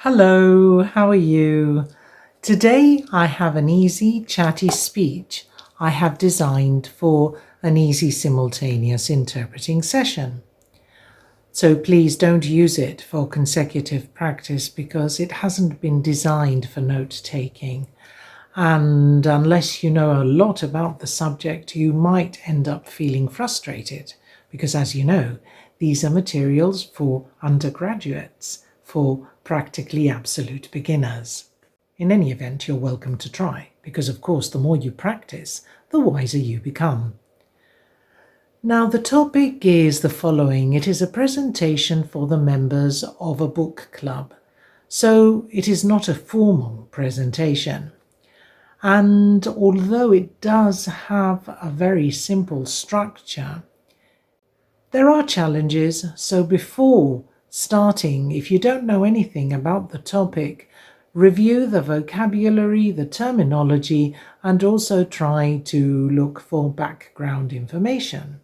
Hello, how are you? Today I have an easy, chatty speech I have designed for an easy simultaneous interpreting session. So please don't use it for consecutive practice because it hasn't been designed for note-taking. And unless you know a lot about the subject, you might end up feeling frustrated because, as you know, these are materials for undergraduates, for practically absolute beginners. In any event, you're welcome to try, because of course the more you practice, the wiser you become. Now the topic is the following. It is a presentation for the members of a book club, so it is not a formal presentation. And although it does have a very simple structure, there are challenges, so before starting, if you don't know anything about the topic, review the vocabulary, the terminology, and also try to look for background information.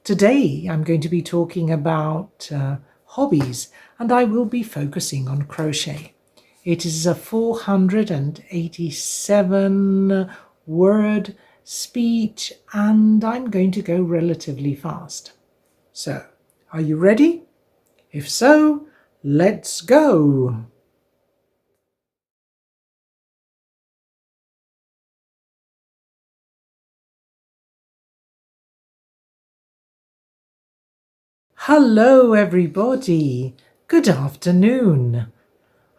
Today I'm going to be talking about hobbies, and I will be focusing on crochet. It is a 487 word speech, and I'm going to go relatively fast. So, are you ready? If so, let's go! Hello everybody! Good afternoon!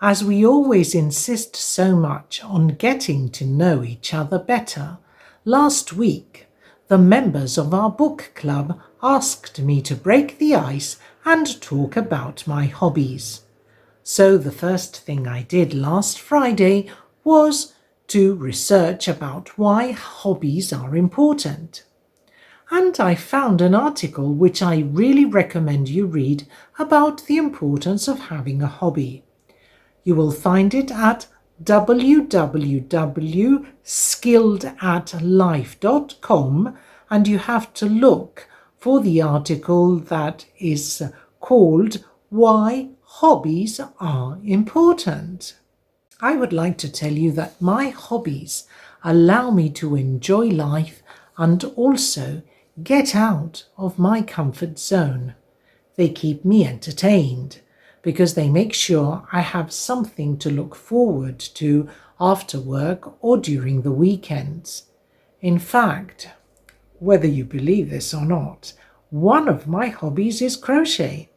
As we always insist so much on getting to know each other better, last week the members of our book club asked me to break the ice and talk about my hobbies. So the first thing I did last Friday was to research about why hobbies are important. And I found an article which I really recommend you read about the importance of having a hobby. You will find it at www.skilledatlife.com, and you have to look for the article that is called Why Hobbies Are Important. I would like to tell you that my hobbies allow me to enjoy life and also get out of my comfort zone. They keep me entertained because they make sure I have something to look forward to after work or during the weekends. In fact, whether you believe this or not, one of my hobbies is crochet,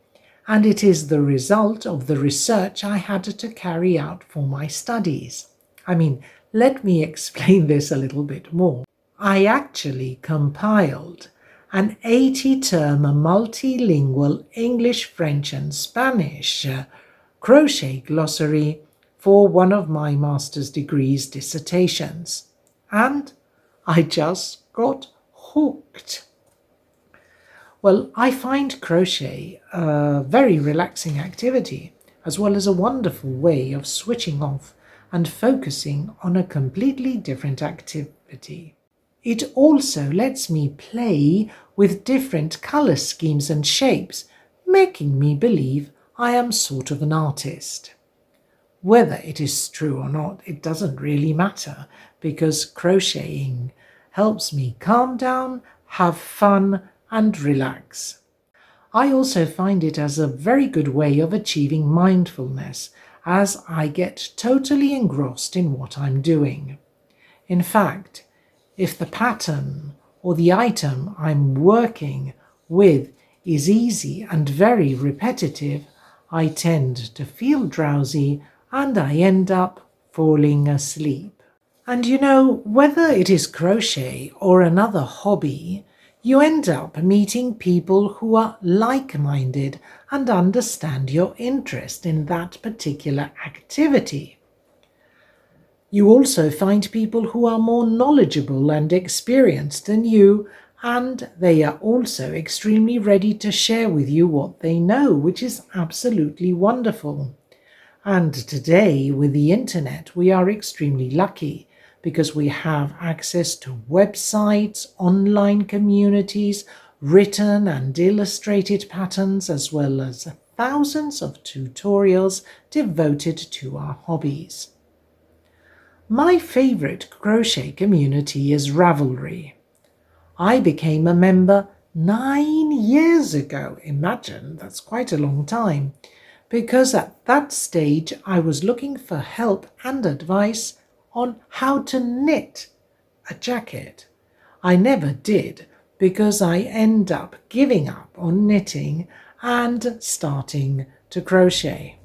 and it is the result of the research I had to carry out for my studies. Let me explain this a little bit more. I actually compiled an 80-term multilingual English, French and Spanish crochet glossary for one of my master's degree's dissertations. And I just got hooked. Well, I find crochet a very relaxing activity, as well as a wonderful way of switching off and focusing on a completely different activity. It also lets me play with different color schemes and shapes, making me believe I am sort of an artist. Whether it is true or not, it doesn't really matter, because crocheting helps me calm down, have fun, and relax. I also find it as a very good way of achieving mindfulness, as I get totally engrossed in what I'm doing. In fact, if the pattern or the item I'm working with is easy and very repetitive, I tend to feel drowsy and I end up falling asleep. And you know, whether it is crochet or another hobby, you end up meeting people who are like-minded and understand your interest in that particular activity. You also find people who are more knowledgeable and experienced than you, and they are also extremely ready to share with you what they know, which is absolutely wonderful. And today, with the internet, we are extremely lucky because we have access to websites, online communities, written and illustrated patterns, as well as thousands of tutorials devoted to our hobbies. My favorite crochet community is Ravelry. I became a member 9 years ago. Imagine, that's quite a long time. Because at that stage I was looking for help and advice on how to knit a jacket. I never did because I end up giving up on knitting and starting to crochet.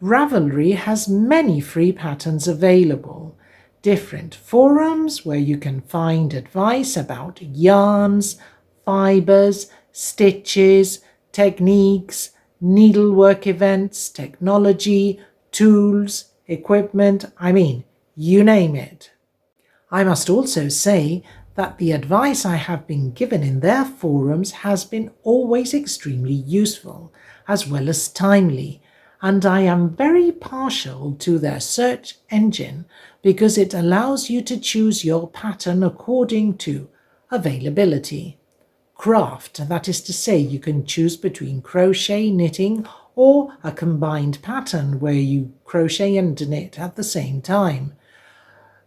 Ravelry has many free patterns available, different forums where you can find advice about yarns, fibers, stitches, techniques, needlework events, technology, tools, equipment, you name it. I must also say that the advice I have been given in their forums has been always extremely useful, as well as timely, and I am very partial to their search engine because it allows you to choose your pattern according to availability. Craft, that is to say, you can choose between crochet, knitting, or a combined pattern where you crochet and knit at the same time.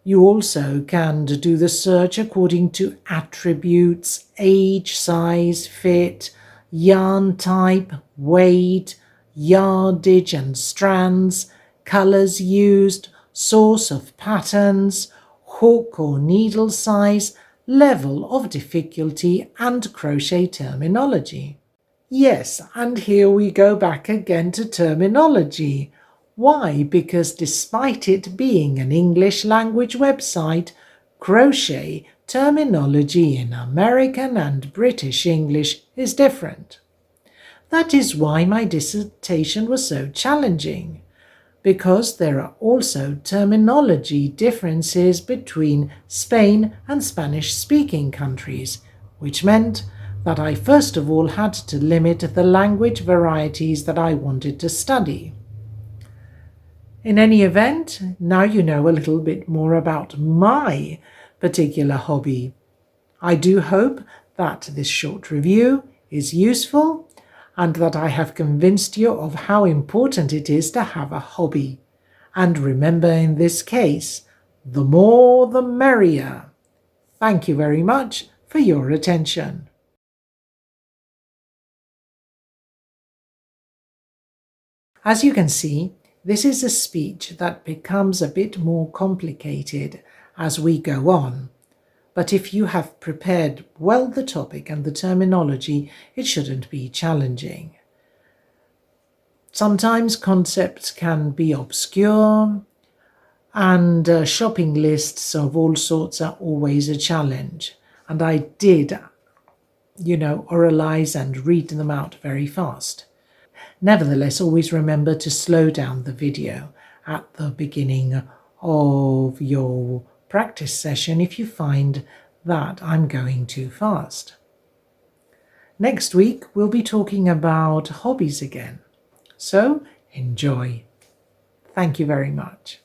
You also can do the search according to attributes, age, size, fit, yarn type, weight, yardage and strands, colors used, source of patterns, hook or needle size, level of difficulty, and crochet terminology. Yes, and here we go back again to terminology. Why? Because despite it being an English language website, crochet terminology in American and British English is different. That is why my dissertation was so challenging, because there are also terminology differences between Spain and Spanish-speaking countries, which meant that I first of all had to limit the language varieties that I wanted to study. In any event, now you know a little bit more about my particular hobby. I do hope that this short review is useful and that I have convinced you of how important it is to have a hobby. And remember, in this case, the more the merrier. Thank you very much for your attention. As you can see, this is a speech that becomes a bit more complicated as we go on. But if you have prepared well the topic and the terminology, it shouldn't be challenging. Sometimes concepts can be obscure, and shopping lists of all sorts are always a challenge. And I did, oralize and read them out very fast. Nevertheless, always remember to slow down the video at the beginning of your practice session if you find that I'm going too fast. Next week, we'll be talking about hobbies again. So, enjoy. Thank you very much.